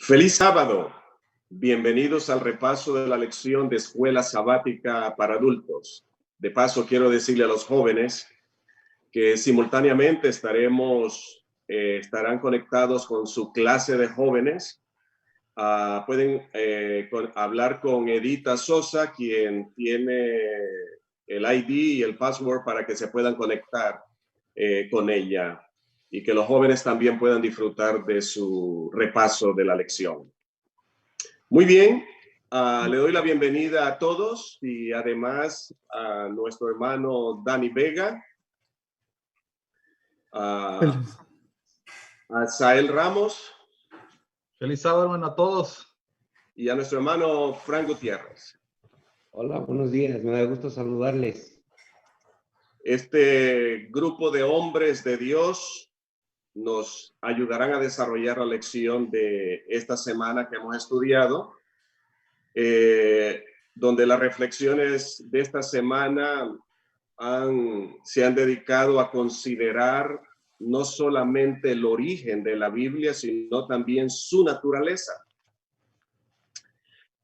Feliz sábado. Bienvenidos al repaso de la lección de Escuela Sabática para Adultos. De paso, quiero decirle a los jóvenes que simultáneamente estarán conectados con su clase de jóvenes. Pueden hablar con Edita Sosa, quien tiene el ID y el password para que se puedan conectar con ella y que los jóvenes también puedan disfrutar de su repaso de la lección. Muy bien, le doy la bienvenida a todos y además a nuestro hermano Dani Vega, a Sael Ramos. Feliz sábado, hermano, a todos. Y a nuestro hermano Frank Gutiérrez. Hola, buenos días, me da gusto saludarles. Este grupo de hombres de Dios nos ayudarán a desarrollar la lección de esta semana que hemos estudiado, donde las reflexiones de esta semana se han dedicado a considerar no solamente el origen de la Biblia, sino también su naturaleza.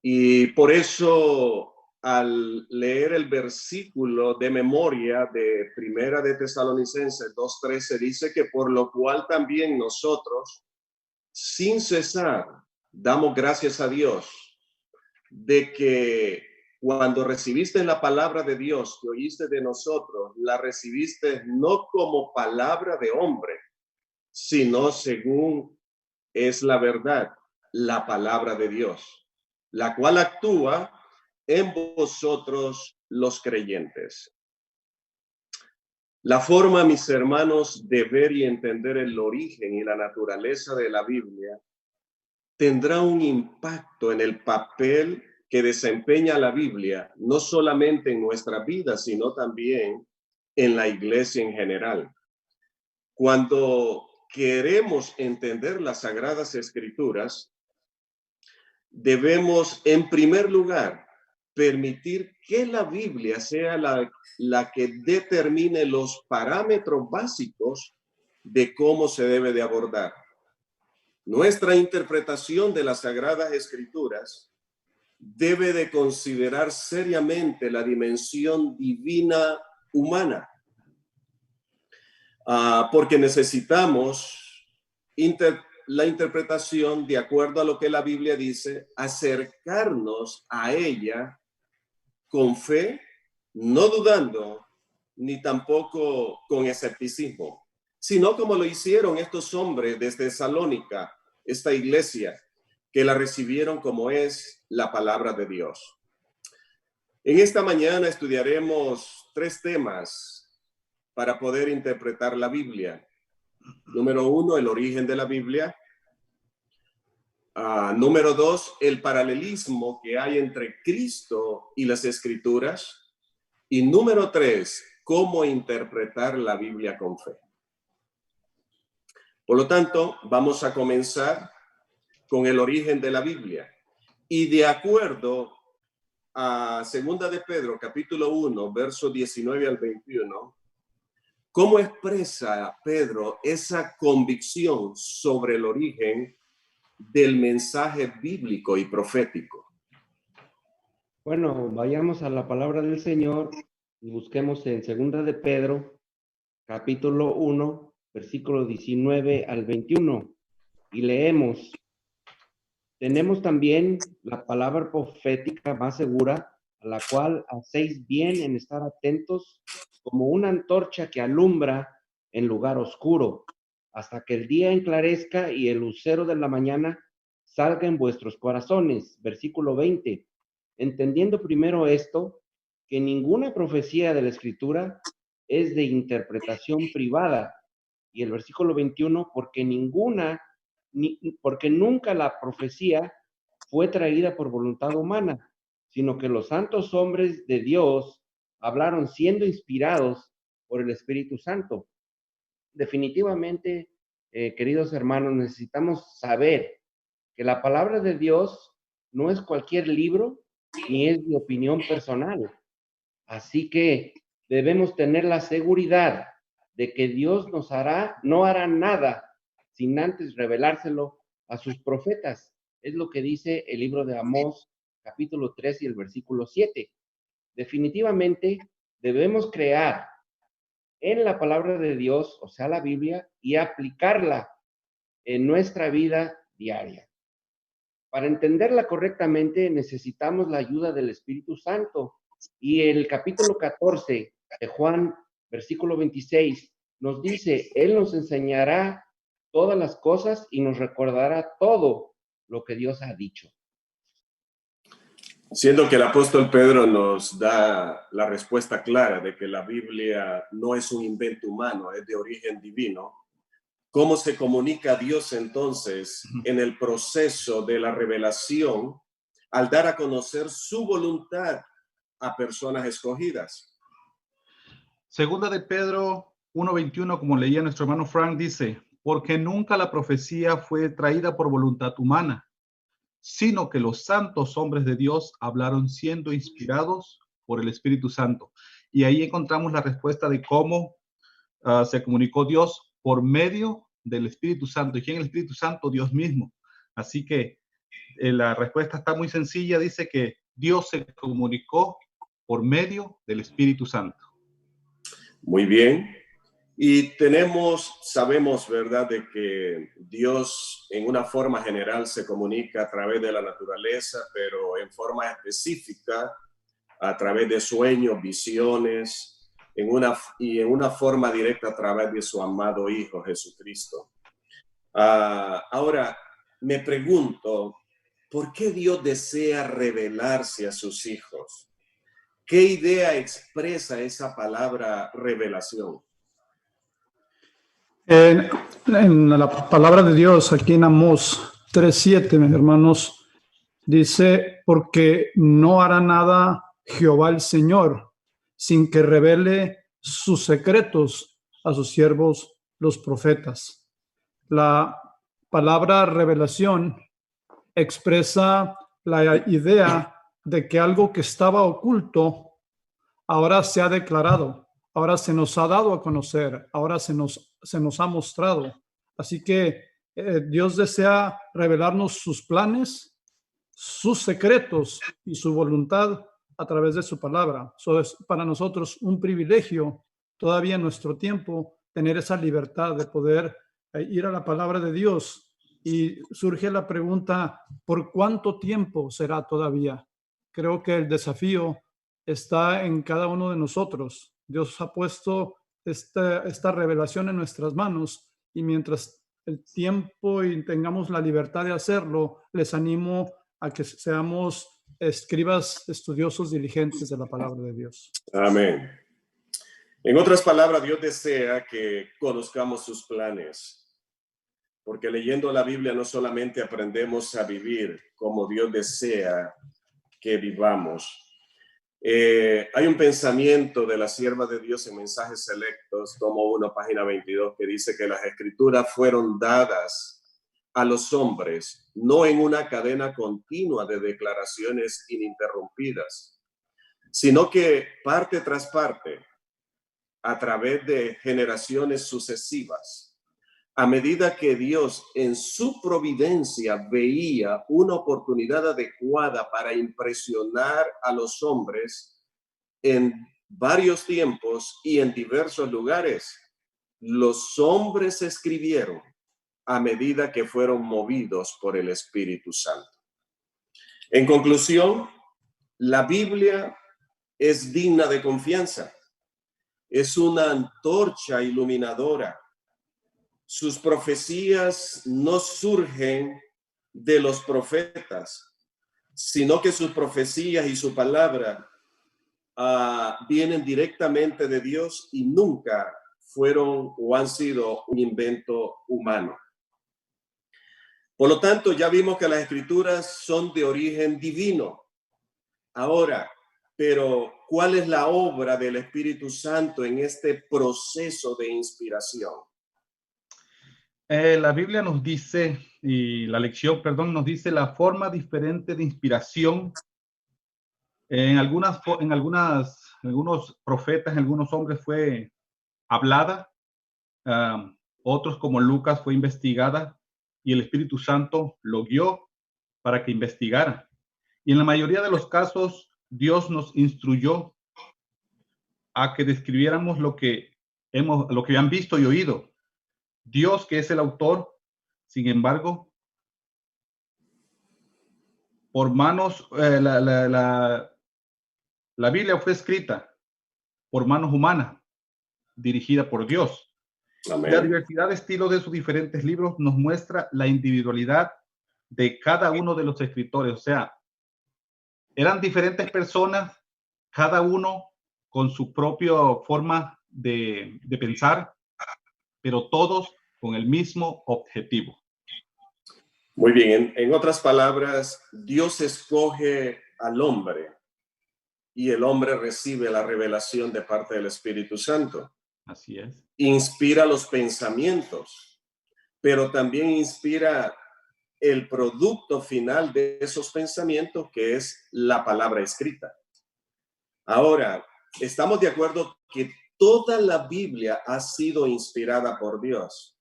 Y por eso, al leer el versículo de memoria de Primera de Tesalonicenses 2:13, dice que por lo cual también nosotros, sin cesar, damos gracias a Dios de que cuando recibiste la palabra de Dios que oíste de nosotros, la recibiste no como palabra de hombre, sino según es la verdad, la palabra de Dios, la cual actúa en vosotros los creyentes. La forma, mis hermanos, de ver y entender el origen y la naturaleza de la Biblia tendrá un impacto en el papel que desempeña la Biblia, no solamente en nuestra vida, sino también en la iglesia en general. Cuando queremos entender las Sagradas Escrituras, debemos, en primer lugar, permitir que la Biblia sea la que determine los parámetros básicos de cómo se debe de abordar. Nuestra interpretación de las Sagradas Escrituras debe de considerar seriamente la dimensión divina humana, porque necesitamos la interpretación de acuerdo a lo que la Biblia dice, acercarnos a ella con fe, no dudando, ni tampoco con escepticismo, sino como lo hicieron estos hombres desde Tesalónica, esta iglesia, que la recibieron como es la palabra de Dios. En esta mañana estudiaremos 3 temas para poder interpretar la Biblia. Número 1, el origen de la Biblia. Número 2, el paralelismo que hay entre Cristo y las Escrituras. Y número 3, cómo interpretar la Biblia con fe. Por lo tanto, vamos a comenzar con el origen de la Biblia. Y de acuerdo a 2 de Pedro, capítulo 1, versos 19 al 21, ¿cómo expresa Pedro esa convicción sobre el origen del mensaje bíblico y profético? Bueno, vayamos a la palabra del Señor y busquemos en 2 de Pedro, capítulo 1, versículo 19 al 21, y leemos: tenemos también la palabra profética más segura, a la cual hacéis bien en estar atentos como una antorcha que alumbra en lugar oscuro, hasta que el día enclarezca y el lucero de la mañana salga en vuestros corazones. Versículo 20. Entendiendo primero esto, que ninguna profecía de la Escritura es de interpretación privada. Y el versículo 21, porque nunca la profecía fue traída por voluntad humana, sino que los santos hombres de Dios hablaron siendo inspirados por el Espíritu Santo. Definitivamente, queridos hermanos, necesitamos saber que la palabra de Dios no es cualquier libro ni es de opinión personal. Así que debemos tener la seguridad de que Dios no hará nada sin antes revelárselo a sus profetas. Es lo que dice el libro de Amós, capítulo 3 y el versículo 7. Definitivamente debemos crear en la palabra de Dios, o sea, la Biblia, y aplicarla en nuestra vida diaria. Para entenderla correctamente necesitamos la ayuda del Espíritu Santo. Y el capítulo 14 de Juan, versículo 26, nos dice, Él nos enseñará todas las cosas y nos recordará todo lo que Dios ha dicho. Siendo que el apóstol Pedro nos da la respuesta clara de que la Biblia no es un invento humano, es de origen divino, ¿cómo se comunica Dios entonces en el proceso de la revelación al dar a conocer su voluntad a personas escogidas? Segunda de Pedro 1:21, como leía nuestro hermano Frank, dice, porque nunca la profecía fue traída por voluntad humana, sino que los santos hombres de Dios hablaron siendo inspirados por el Espíritu Santo. Y ahí encontramos la respuesta de cómo se comunicó Dios por medio del Espíritu Santo. ¿Y quién es el Espíritu Santo? Dios mismo. Así que la respuesta está muy sencilla. Dice que Dios se comunicó por medio del Espíritu Santo. Muy bien. Y sabemos, ¿verdad?, de que Dios en una forma general se comunica a través de la naturaleza, pero en forma específica a través de sueños, visiones, en una forma directa a través de su amado Hijo Jesucristo. Ahora, me pregunto, ¿por qué Dios desea revelarse a sus hijos? ¿Qué idea expresa esa palabra revelación? En la palabra de Dios, aquí en Amós 3:7, mis hermanos, dice, porque no hará nada Jehová el Señor sin que revele sus secretos a sus siervos los profetas. La palabra revelación expresa la idea de que algo que estaba oculto ahora se ha declarado, ahora se nos ha dado a conocer, ahora se nos ha mostrado. Así que Dios desea revelarnos sus planes, sus secretos y su voluntad a través de su palabra. Eso es para nosotros un privilegio todavía en nuestro tiempo tener esa libertad de poder ir a la palabra de Dios. Y surge la pregunta, ¿por cuánto tiempo será todavía? Creo que el desafío está en cada uno de nosotros. Dios ha puesto esta revelación en nuestras manos y mientras el tiempo y tengamos la libertad de hacerlo, les animo a que seamos escribas estudiosos diligentes de la palabra de Dios. Amén. En otras palabras, Dios desea que conozcamos sus planes, porque leyendo la Biblia no solamente aprendemos a vivir como Dios desea que vivamos. Hay un pensamiento de la sierva de Dios en Mensajes Selectos, tomo 1, página 22, que dice que las escrituras fueron dadas a los hombres, no en una cadena continua de declaraciones ininterrumpidas, sino que parte tras parte, a través de generaciones sucesivas, a medida que Dios en su providencia veía una oportunidad adecuada para impresionar a los hombres en varios tiempos y en diversos lugares, los hombres escribieron a medida que fueron movidos por el Espíritu Santo. En conclusión, la Biblia es digna de confianza. Es una antorcha iluminadora. Sus profecías no surgen de los profetas, sino que sus profecías y su palabra vienen directamente de Dios y nunca fueron o han sido un invento humano. Por lo tanto, ya vimos que las escrituras son de origen divino. Ahora, pero ¿cuál es la obra del Espíritu Santo en este proceso de inspiración? La Biblia nos dice, y la lección, perdón, nos dice la forma diferente de inspiración. En algunos profetas, en algunos hombres fue hablada, otros como Lucas fue investigada y el Espíritu Santo lo guió. para que investigara. Y en la mayoría de los casos, Dios nos instruyó a que describiéramos lo que han visto y oído. Dios, que es el autor, sin embargo, por manos, la Biblia fue escrita por manos humanas, dirigida por Dios. Amén. La diversidad de estilos de sus diferentes libros nos muestra la individualidad de cada uno de los escritores. O sea, eran diferentes personas, cada uno con su propia forma de pensar, pero todos con el mismo objetivo. Muy bien, en otras palabras, Dios escoge al hombre y el hombre recibe la revelación de parte del Espíritu Santo. Así es. Inspira los pensamientos, pero también inspira el producto final de esos pensamientos, que es la palabra escrita. Ahora, estamos de acuerdo que toda la Biblia ha sido inspirada por Dios,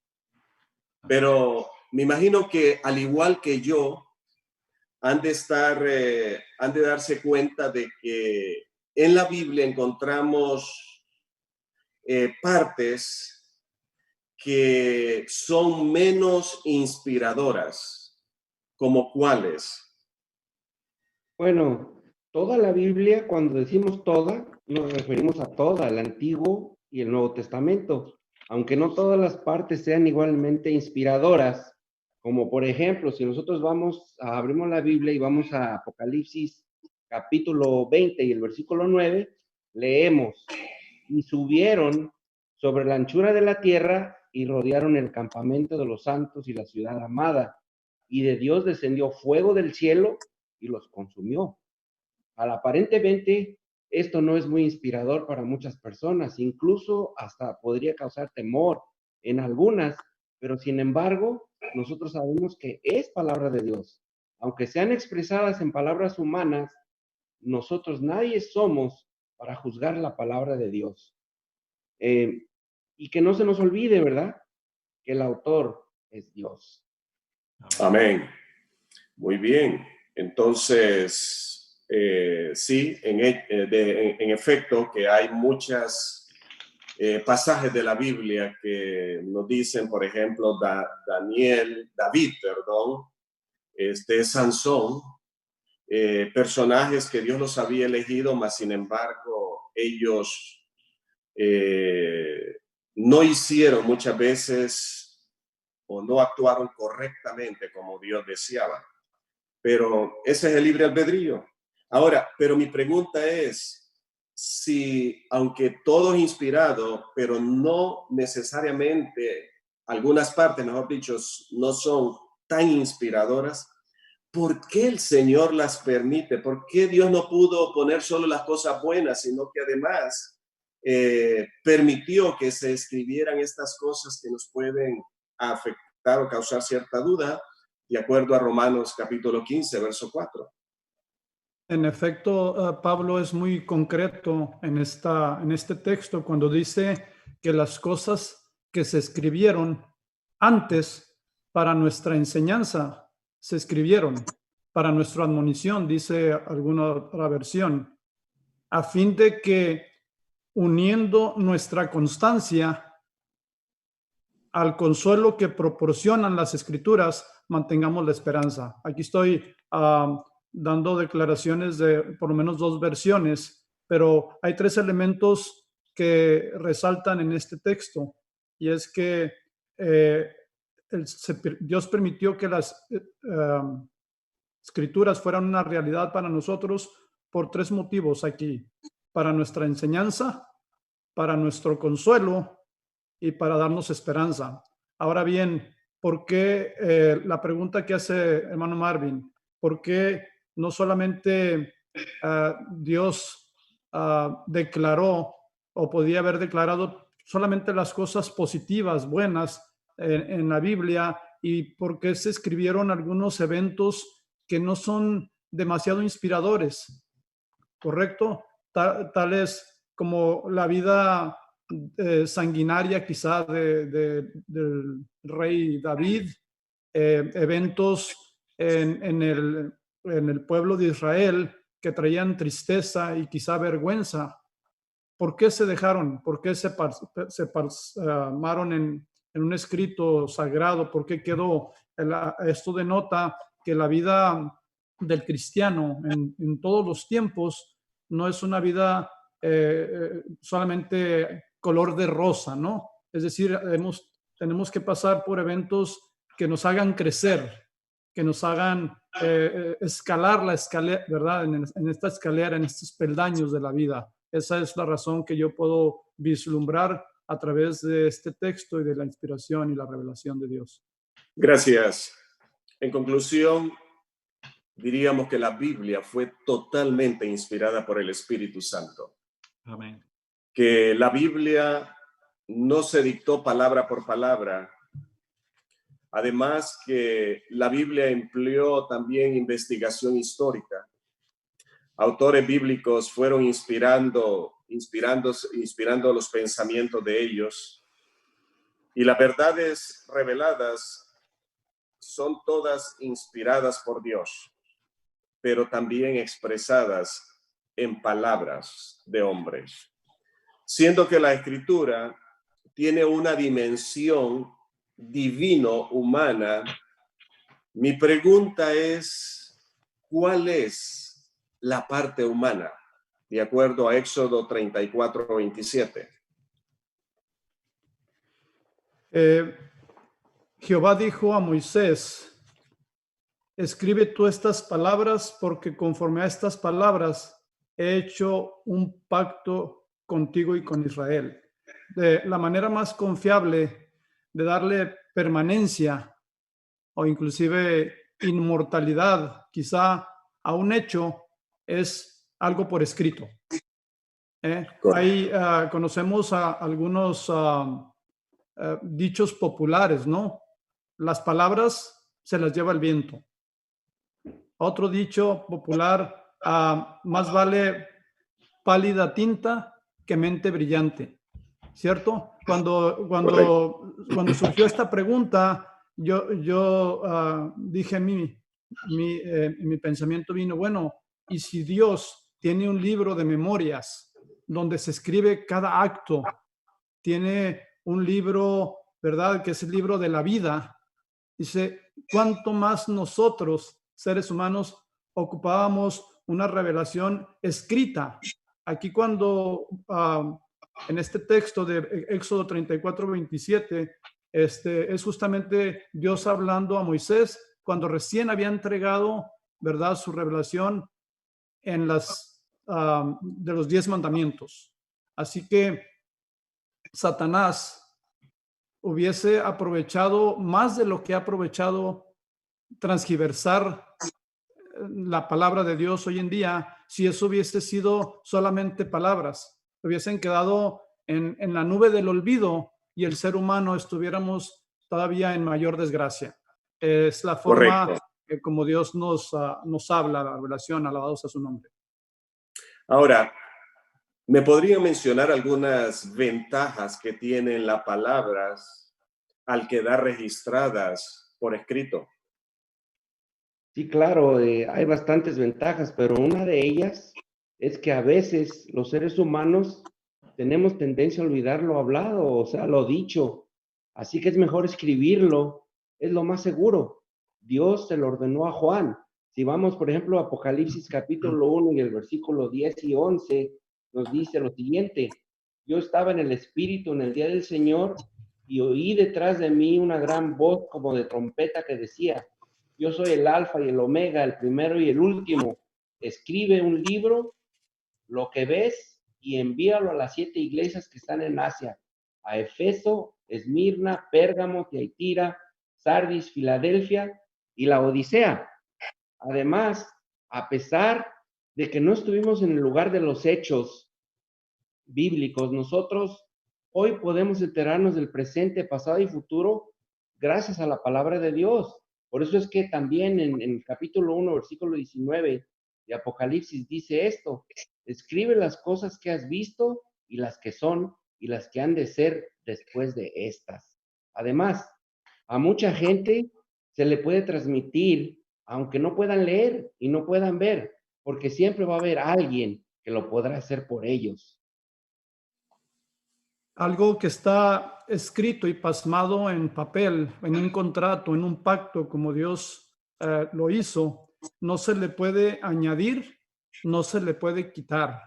pero me imagino que al igual que yo, han de darse cuenta de que en la Biblia encontramos partes que son menos inspiradoras, como cuáles. Bueno, toda la Biblia, cuando decimos toda, nos referimos a toda, el Antiguo y el Nuevo Testamento, aunque no todas las partes sean igualmente inspiradoras, como por ejemplo, si nosotros abrimos la Biblia y vamos a Apocalipsis capítulo 20 y el versículo 9, leemos: y subieron sobre la anchura de la tierra y rodearon el campamento de los santos y la ciudad amada, y de Dios descendió fuego del cielo y los consumió. Aparentemente, esto no es muy inspirador para muchas personas, incluso hasta podría causar temor en algunas, pero sin embargo, nosotros sabemos que es palabra de Dios. Aunque sean expresadas en palabras humanas, nosotros nadie somos para juzgar la palabra de Dios. Y que no se nos olvide, ¿verdad?, que el autor es Dios. Amén. Muy bien. Entonces, sí, en efecto, que hay muchas pasajes de la Biblia que nos dicen, por ejemplo, David, Sansón, personajes que Dios los había elegido, mas sin embargo, ellos no hicieron muchas veces o no actuaron correctamente como Dios deseaba. Pero ese es el libre albedrío. Ahora, pero mi pregunta es, si aunque todo es inspirado, pero no necesariamente, algunas partes, mejor dicho, no son tan inspiradoras, ¿por qué el Señor las permite? ¿Por qué Dios no pudo poner solo las cosas buenas, sino que además permitió que se escribieran estas cosas que nos pueden afectar o causar cierta duda, de acuerdo a Romanos capítulo 15, verso 4? En efecto, Pablo es muy concreto en este texto cuando dice que las cosas que se escribieron antes para nuestra enseñanza se escribieron, para nuestra admonición, dice alguna otra versión, a fin de que uniendo nuestra constancia al consuelo que proporcionan las escrituras, mantengamos la esperanza. Aquí estoy dando declaraciones de por lo menos dos versiones, pero hay tres elementos que resaltan en este texto, y es que Dios permitió que las escrituras fueran una realidad para nosotros por tres motivos aquí: para nuestra enseñanza, para nuestro consuelo y para darnos esperanza. Ahora bien, ¿por qué la pregunta que hace hermano Marvin? ¿Por qué no solamente Dios declaró o podía haber declarado solamente las cosas positivas, buenas en la Biblia, y por qué se escribieron algunos eventos que no son demasiado inspiradores? ¿Correcto? Tales como la vida sanguinaria quizá del rey David, eventos en el pueblo de Israel que traían tristeza y quizá vergüenza. ¿Por qué se dejaron? ¿Por qué se plasmaron en un escrito sagrado? ¿Por qué quedó? Esto denota que la vida del cristiano en todos los tiempos no es una vida solamente color de rosa, ¿no? Es decir, tenemos que pasar por eventos que nos hagan crecer, que nos hagan escalar la escalera, ¿verdad? En esta escalera, en estos peldaños de la vida. Esa es la razón que yo puedo vislumbrar a través de este texto y de la inspiración y la revelación de Dios. Gracias. En conclusión, diríamos que la Biblia fue totalmente inspirada por el Espíritu Santo. Amén. Que la Biblia no se dictó palabra por palabra. Además que la Biblia empleó también investigación histórica. Autores bíblicos fueron inspirando los pensamientos de ellos. Y las verdades reveladas son todas inspiradas por Dios, pero también expresadas en palabras de hombres. Siendo que la Escritura tiene una dimensión divino-humana, mi pregunta es, ¿cuál es la parte humana? De acuerdo a Éxodo 34:27. Jehová dijo a Moisés, escribe tú estas palabras porque conforme a estas palabras he hecho un pacto contigo y con Israel. De la manera más confiable de darle permanencia o inclusive inmortalidad quizá a un hecho es algo por escrito. Ahí conocemos a algunos dichos populares, ¿no? Las palabras se las lleva el viento. Otro dicho popular, más vale pálida tinta que mente brillante, ¿cierto? Cuando surgió esta pregunta, yo dije mi pensamiento vino, bueno, ¿y si Dios tiene un libro de memorias donde se escribe cada acto? Tiene un libro, ¿verdad? Que es el libro de la vida. Dice, ¿cuánto más nosotros, seres humanos, ocupábamos una revelación escrita? Aquí cuando, en este texto de Éxodo 34:27, es justamente Dios hablando a Moisés cuando recién había entregado, ¿verdad?, su revelación en de los 10 mandamientos. Así que Satanás hubiese aprovechado más de lo que ha aprovechado transgiversar la palabra de Dios hoy en día, si eso hubiese sido solamente palabras, hubiesen quedado en la nube del olvido y el ser humano estuviéramos todavía en mayor desgracia. Es la forma como Dios nos habla, la revelación, alabados a su nombre. Ahora, ¿me podría mencionar algunas ventajas que tienen las palabras al quedar registradas por escrito? Sí, claro, hay bastantes ventajas, pero una de ellas es que a veces los seres humanos tenemos tendencia a olvidar lo hablado, o sea, lo dicho. Así que es mejor escribirlo, es lo más seguro. Dios se lo ordenó a Juan. Si vamos, por ejemplo, a Apocalipsis capítulo 1 y el versículo 10 y 11, nos dice lo siguiente: yo estaba en el Espíritu en el día del Señor y oí detrás de mí una gran voz como de trompeta que decía, yo soy el Alfa y el Omega, el primero y el último. Escribe un libro, lo que ves, y envíalo a las 7 iglesias que están en Asia, a Efeso, Esmirna, Pérgamo, Tiatira, Sardis, Filadelfia y la Odisea. Además, a pesar de que no estuvimos en el lugar de los hechos bíblicos, nosotros hoy podemos enterarnos del presente, pasado y futuro gracias a la palabra de Dios. Por eso es que también en el capítulo 1, versículo 19 de Apocalipsis dice esto: escribe las cosas que has visto y las que son y las que han de ser después de estas. Además, a mucha gente se le puede transmitir aunque no puedan leer y no puedan ver, porque siempre va a haber alguien que lo podrá hacer por ellos. Algo que está escrito y plasmado en papel, en un contrato, en un pacto, como Dios lo hizo, no se le puede añadir, no se le puede quitar.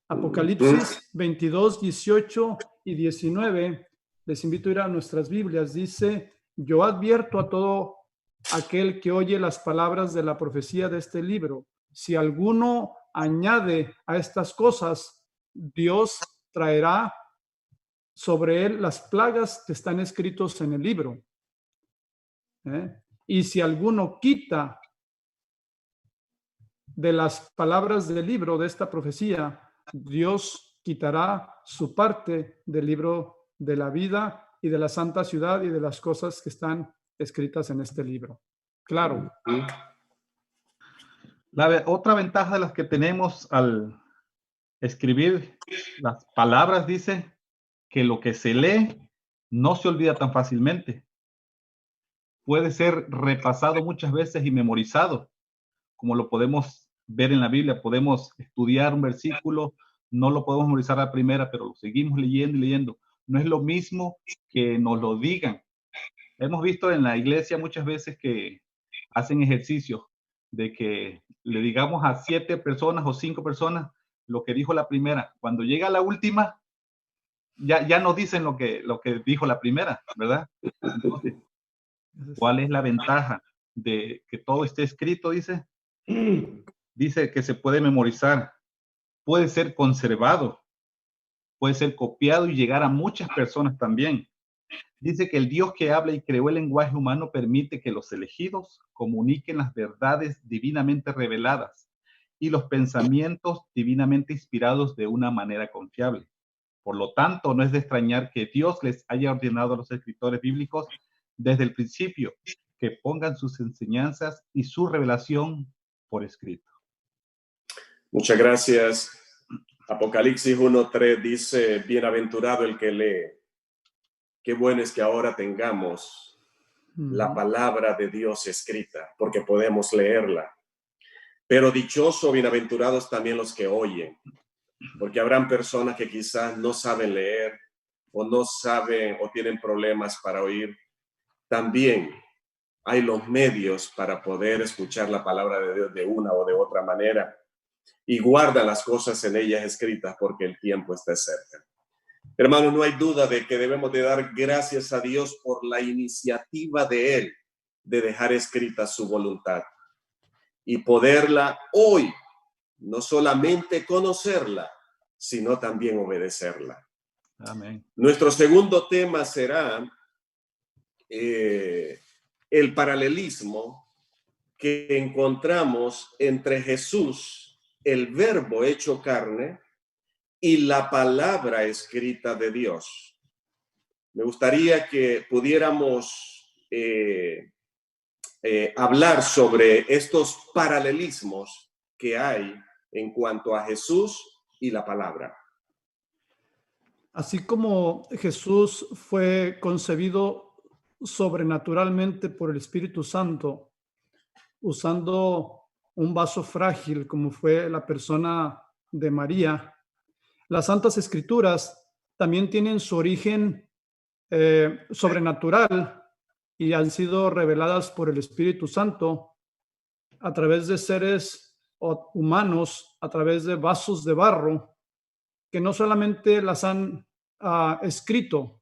Apocalipsis 22, 18 y 19, les invito a ir a nuestras Biblias, dice: yo advierto a todo aquel que oye las palabras de la profecía de este libro. Si alguno añade a estas cosas, Dios traerá sobre él las plagas que están escritos en el libro. Y si alguno quita de las palabras del libro de esta profecía, Dios quitará su parte del libro de la vida y de la santa ciudad y de las cosas que están escritas en este libro. Claro. Otra ventaja de las que tenemos al escribir las palabras, dice que lo que se lee no se olvida tan fácilmente. Puede ser repasado muchas veces y memorizado, como lo podemos ver en la Biblia. Podemos estudiar un versículo, no lo podemos memorizar a la primera, pero lo seguimos leyendo y leyendo. No es lo mismo que nos lo digan. Hemos visto en la iglesia muchas veces que hacen ejercicios de que le digamos a 7 personas o 5 personas lo que dijo la primera. Cuando llega la última, ya no dicen lo que dijo la primera, ¿verdad? Entonces, ¿cuál es la ventaja de que todo esté escrito? Dice que se puede memorizar, puede ser conservado, puede ser copiado y llegar a muchas personas también. Dice que el Dios que habla y creó el lenguaje humano permite que los elegidos comuniquen las verdades divinamente reveladas y los pensamientos divinamente inspirados de una manera confiable. Por lo tanto, no es de extrañar que Dios les haya ordenado a los escritores bíblicos desde el principio que pongan sus enseñanzas y su revelación por escrito. Muchas gracias. Apocalipsis 1:3 dice: bienaventurado el que lee. Qué bueno es que ahora tengamos la palabra de Dios escrita, porque podemos leerla. Pero dichoso, bienaventurados también los que oyen, porque habrán personas que quizás no saben leer o no saben o tienen problemas para oír. También hay los medios para poder escuchar la palabra de Dios de una o de otra manera, y guardan las cosas en ellas escritas porque el tiempo está cerca. Hermanos, no hay duda de que debemos de dar gracias a Dios por la iniciativa de Él de dejar escrita su voluntad y poderla hoy, no solamente conocerla, sino también obedecerla. Amén. Nuestro segundo tema será el paralelismo que encontramos entre Jesús, el Verbo hecho carne, y la palabra escrita de Dios. Me gustaría que pudiéramos hablar sobre estos paralelismos que hay en cuanto a Jesús y la palabra. Así como Jesús fue concebido sobrenaturalmente por el Espíritu Santo, usando un vaso frágil como fue la persona de María, las Santas Escrituras también tienen su origen sobrenatural y han sido reveladas por el Espíritu Santo a través de seres humanos, a través de vasos de barro, que no solamente las han escrito,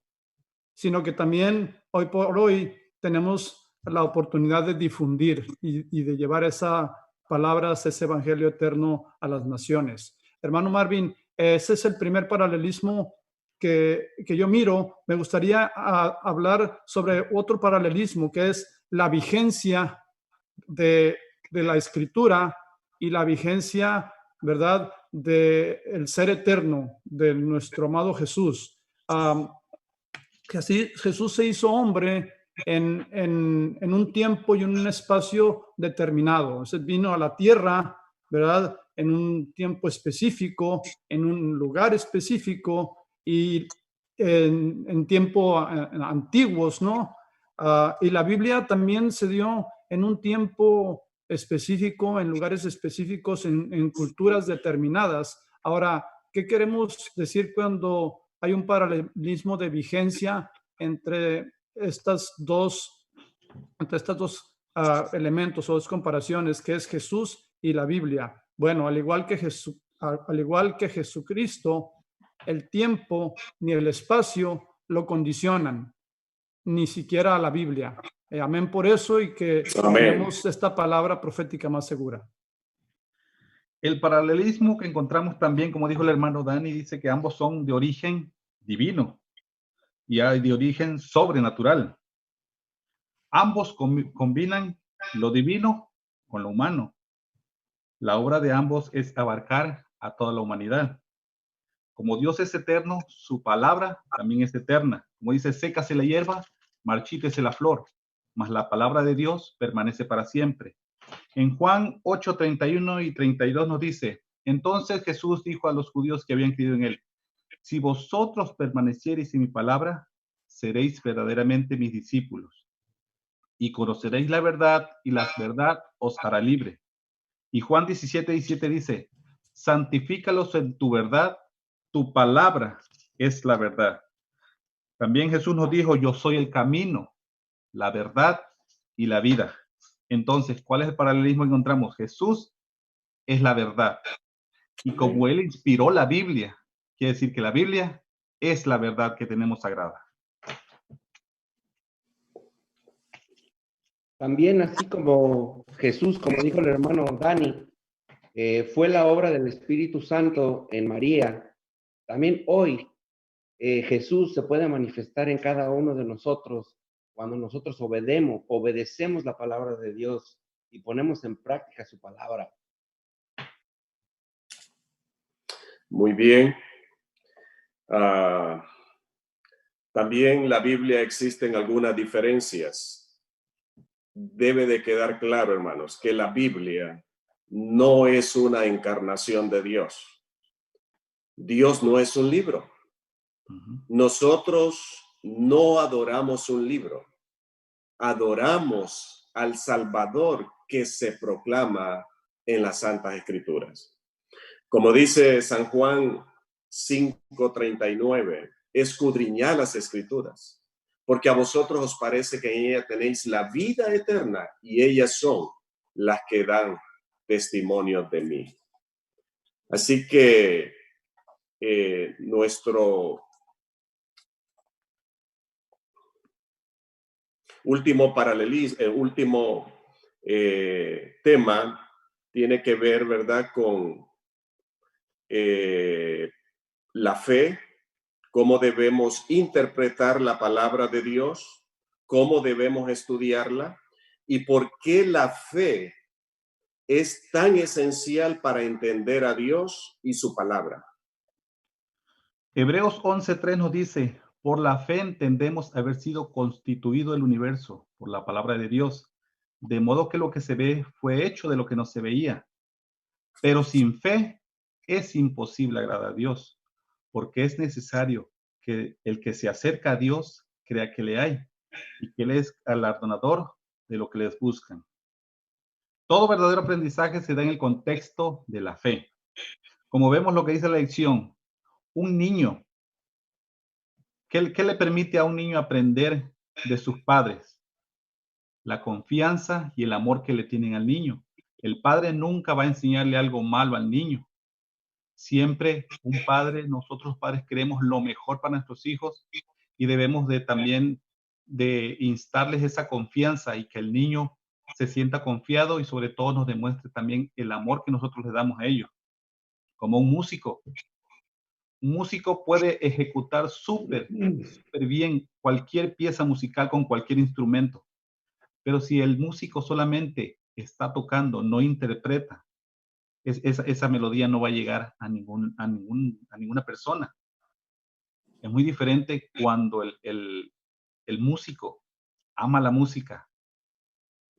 sino que también hoy por hoy tenemos la oportunidad de difundir y de llevar esas palabras, ese evangelio eterno a las naciones. Hermano Marvin, ese es el primer paralelismo que yo miro. Me gustaría hablar sobre otro paralelismo, que es la vigencia de la Escritura y la vigencia, ¿verdad?, del ser eterno de nuestro amado Jesús. Que así Jesús se hizo hombre en un tiempo y en un espacio determinado. Entonces vino a la tierra, ¿verdad?, en un tiempo específico, en un lugar específico y en tiempos antiguos, ¿no? Y la Biblia también se dio en un tiempo específico, en lugares específicos, en culturas determinadas. Ahora, ¿qué queremos decir cuando hay un paralelismo de vigencia entre estas dos elementos o dos comparaciones, que es Jesús y la Biblia? Bueno, al igual que Jesucristo, el tiempo ni el espacio lo condicionan, ni siquiera a la Biblia. Amén por eso, y que tenemos esta palabra profética más segura. El paralelismo que encontramos también, como dijo el hermano Dani, dice que ambos son de origen divino y hay de origen sobrenatural. Ambos combinan lo divino con lo humano. La obra de ambos es abarcar a toda la humanidad. Como Dios es eterno, su palabra también es eterna. Como dice, sécase la hierba, marchítese la flor, mas la palabra de Dios permanece para siempre. En Juan 8, 31 y 32 nos dice, entonces Jesús dijo a los judíos que habían creído en él, si vosotros permaneciereis en mi palabra, seréis verdaderamente mis discípulos y conoceréis la verdad y la verdad os hará libre. Y Juan 17, 17 dice, santifícalos en tu verdad, tu palabra es la verdad. También Jesús nos dijo, yo soy el camino, la verdad y la vida. Entonces, ¿cuál es el paralelismo que encontramos? Jesús es la verdad. Y como Él inspiró la Biblia, quiere decir que la Biblia es la verdad que tenemos sagrada. También, así como Jesús, como dijo el hermano Dani, fue la obra del Espíritu Santo en María, también hoy Jesús se puede manifestar en cada uno de nosotros cuando nosotros obedecemos la palabra de Dios y ponemos en práctica su palabra. Muy bien. También la Biblia existen algunas diferencias. Debe de quedar claro, hermanos, que la Biblia no es una encarnación de Dios. Dios no es un libro. Nosotros no adoramos un libro. Adoramos al Salvador que se proclama en las Santas Escrituras. Como dice San Juan 5:39, escudriñad las Escrituras, porque a vosotros os parece que en ella tenéis la vida eterna y ellas son las que dan testimonio de mí. Así que nuestro último tema tiene que ver, ¿verdad?, con la fe, cómo debemos interpretar la palabra de Dios, cómo debemos estudiarla y por qué la fe es tan esencial para entender a Dios y su palabra. Hebreos 11:3 nos dice, por la fe entendemos haber sido constituido el universo por la palabra de Dios, de modo que lo que se ve fue hecho de lo que no se veía. Pero sin fe es imposible agradar a Dios, porque es necesario que el que se acerca a Dios crea que le hay y que Él es galardonador de lo que les buscan. Todo verdadero aprendizaje se da en el contexto de la fe. Como vemos lo que dice la lección, un niño, ¿qué le permite a un niño aprender de sus padres? La confianza y el amor que le tienen al niño. El padre nunca va a enseñarle algo malo al niño. Siempre nosotros padres queremos lo mejor para nuestros hijos y debemos también de instarles esa confianza y que el niño se sienta confiado y sobre todo nos demuestre también el amor que nosotros le damos a ellos. Como un músico puede ejecutar súper bien cualquier pieza musical con cualquier instrumento, pero si el músico solamente está tocando, no interpreta, esa melodía no va a llegar a ninguna persona. Es muy diferente cuando el músico ama la música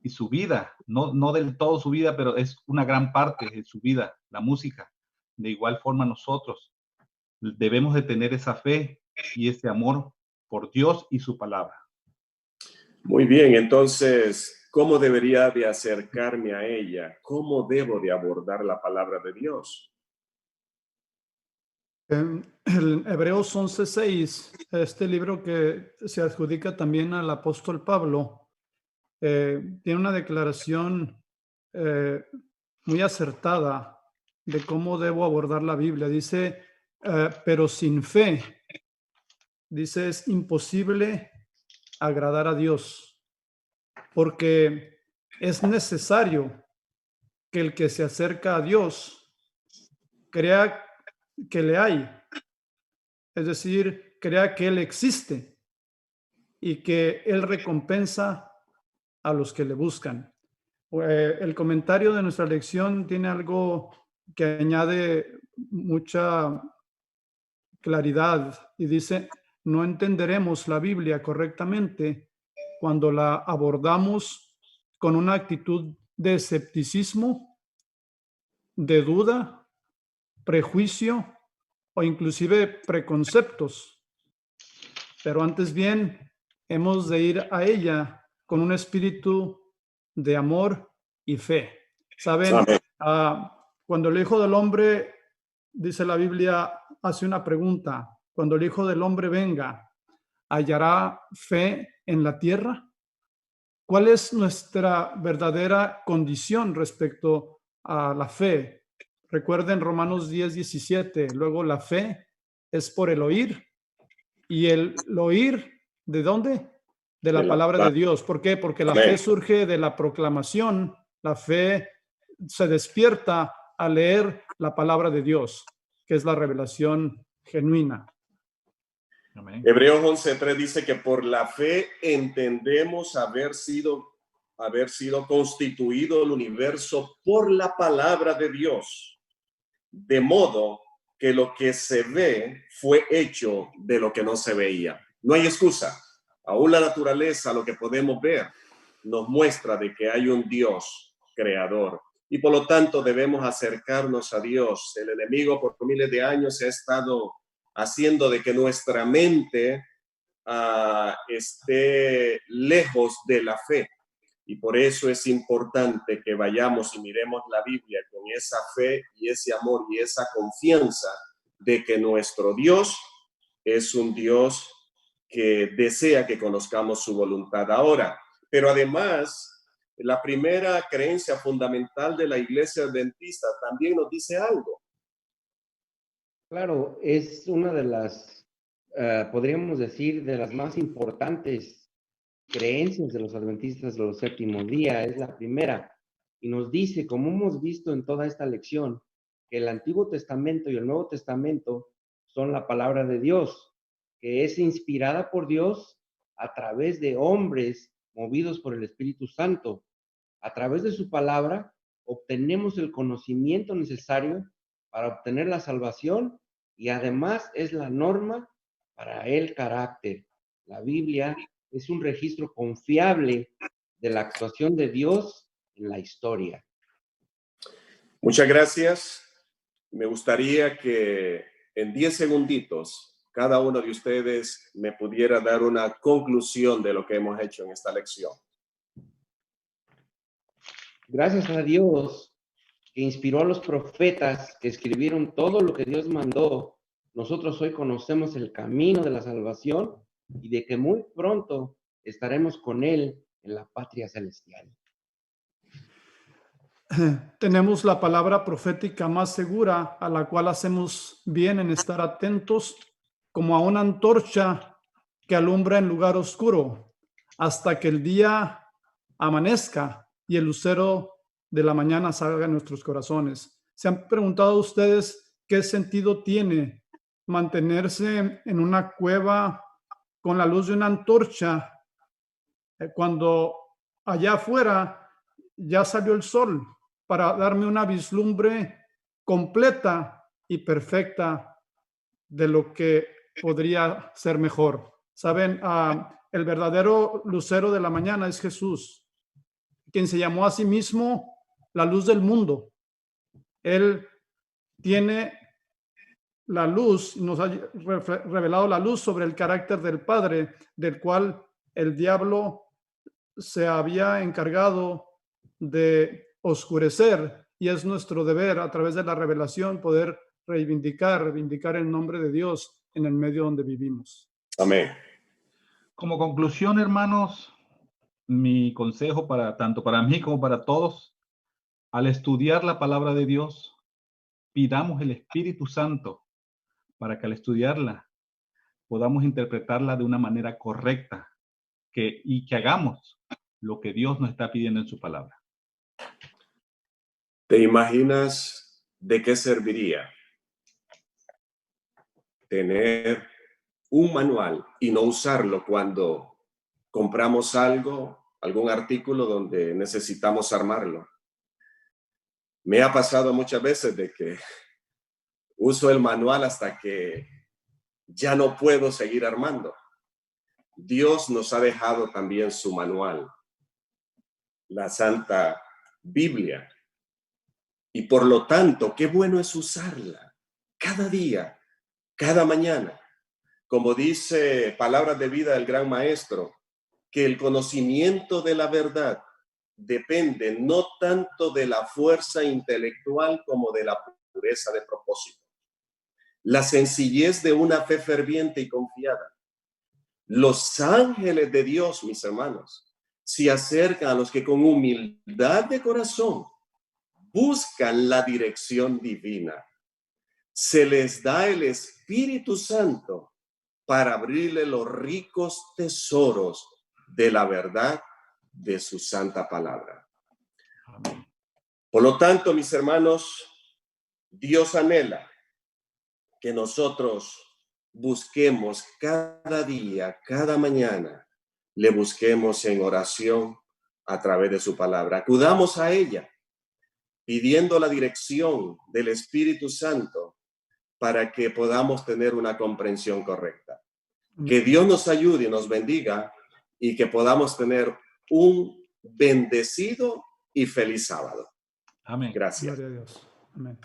y su vida, no del todo su vida, pero es una gran parte de su vida, la música. De igual forma nosotros debemos de tener esa fe y ese amor por Dios y su palabra. Muy bien, entonces ¿cómo debería de acercarme a ella? ¿Cómo debo de abordar la palabra de Dios? En Hebreos 11:6, este libro que se adjudica también al apóstol Pablo, tiene una declaración muy acertada de cómo debo abordar la Biblia. Dice, pero sin fe, dice, es imposible agradar a Dios, porque es necesario que el que se acerca a Dios crea que le hay, es decir, crea que Él existe y que Él recompensa a los que le buscan. El comentario de nuestra lección tiene algo que añade mucha claridad y dice, no entenderemos la Biblia correctamente cuando la abordamos con una actitud de escepticismo, de duda, prejuicio o inclusive preconceptos. Pero antes bien, hemos de ir a ella con un espíritu de amor y fe. ¿Saben? Cuando el Hijo del Hombre, dice la Biblia, hace una pregunta, cuando el Hijo del Hombre venga, ¿hallará fe en la tierra? ¿Cuál es nuestra verdadera condición respecto a la fe? Recuerden Romanos 10:17, luego la fe es por el oír, y el oír, ¿de dónde? De la palabra de Dios. ¿Por qué? Porque la fe surge de la proclamación, la fe se despierta a leer la palabra de Dios, que es la revelación genuina. Amén. Hebreos 11:3 dice que por la fe entendemos haber sido constituido el universo por la palabra de Dios, de modo que lo que se ve fue hecho de lo que no se veía. No hay excusa. Aún la naturaleza, lo que podemos ver, nos muestra de que hay un Dios creador. Y por lo tanto debemos acercarnos a Dios. El enemigo por miles de años se ha estado haciendo de que nuestra mente esté lejos de la fe. Y por eso es importante que vayamos y miremos la Biblia con esa fe y ese amor y esa confianza de que nuestro Dios es un Dios que desea que conozcamos su voluntad ahora. Pero además, la primera creencia fundamental de la Iglesia Adventista también nos dice algo. Claro, es una de las, podríamos decir, de las más importantes creencias de los adventistas de los séptimos días, es la primera, y nos dice, como hemos visto en toda esta lección, que el Antiguo Testamento y el Nuevo Testamento son la palabra de Dios, que es inspirada por Dios a través de hombres movidos por el Espíritu Santo. A través de su palabra obtenemos el conocimiento necesario para obtener la salvación y además es la norma para el carácter. La Biblia es un registro confiable de la actuación de Dios en la historia. Muchas gracias. Me gustaría que en 10 segunditos cada uno de ustedes me pudiera dar una conclusión de lo que hemos hecho en esta lección. Gracias a Dios que inspiró a los profetas que escribieron todo lo que Dios mandó, nosotros hoy conocemos el camino de la salvación y de que muy pronto estaremos con Él en la patria celestial. Tenemos la palabra profética más segura, a la cual hacemos bien en estar atentos, como a una antorcha que alumbra en lugar oscuro, hasta que el día amanezca y el lucero de la mañana salga en nuestros corazones. ¿Se han preguntado ustedes qué sentido tiene mantenerse en una cueva con la luz de una antorcha cuando allá afuera ya salió el sol, para darme una vislumbre completa y perfecta de lo que podría ser mejor? Saben, el verdadero lucero de la mañana es Jesús, quien se llamó a sí mismo la luz del mundo. Él tiene la luz, nos ha revelado la luz sobre el carácter del Padre, del cual el diablo se había encargado de oscurecer, y es nuestro deber a través de la revelación poder reivindicar el nombre de Dios en el medio donde vivimos. Amén. Como conclusión, hermanos, mi consejo tanto para mí como para todos, al estudiar la palabra de Dios, pidamos el Espíritu Santo para que al estudiarla podamos interpretarla de una manera correcta y que hagamos lo que Dios nos está pidiendo en su palabra. ¿Te imaginas de qué serviría tener un manual y no usarlo cuando compramos algún artículo donde necesitamos armarlo? Me ha pasado muchas veces de que uso el manual hasta que ya no puedo seguir armando. Dios nos ha dejado también su manual, la Santa Biblia. Y por lo tanto, qué bueno es usarla cada día, cada mañana. Como dice Palabras de Vida del Gran Maestro, que el conocimiento de la verdad depende no tanto de la fuerza intelectual como de la pureza de propósito. La sencillez de una fe ferviente y confiada. Los ángeles de Dios, mis hermanos, se acercan a los que con humildad de corazón buscan la dirección divina. Se les da el Espíritu Santo para abrirle los ricos tesoros de la verdad de su santa palabra. Por lo tanto, mis hermanos, Dios anhela que nosotros busquemos cada día, cada mañana, le busquemos en oración a través de su palabra. Acudamos a ella, pidiendo la dirección del Espíritu Santo para que podamos tener una comprensión correcta. Que Dios nos ayude y nos bendiga y que podamos tener un bendecido y feliz sábado. Amén. Gracias. Gloria a Dios. Amén.